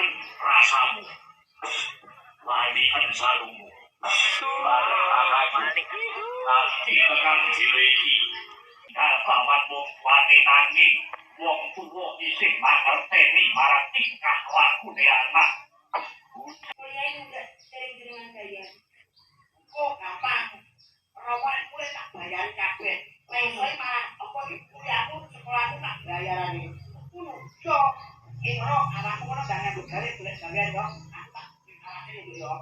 Kenalan rasamu. Walian salungmu. Barang nanti tekan dileki. Kawatmu wate nanging wong tuwa isih mangerteni marang tingkah lakune anak. Kuliah enggak sering dengan bayar. Kok gampang. Rawan kuliah tak bayar kabeh. Lha malah apa kuliahmu sekolahmu tak bayarane. Yo, ing ro awakmu ora gak nganggo gawe golek gawean yo. Tak dikalane yo.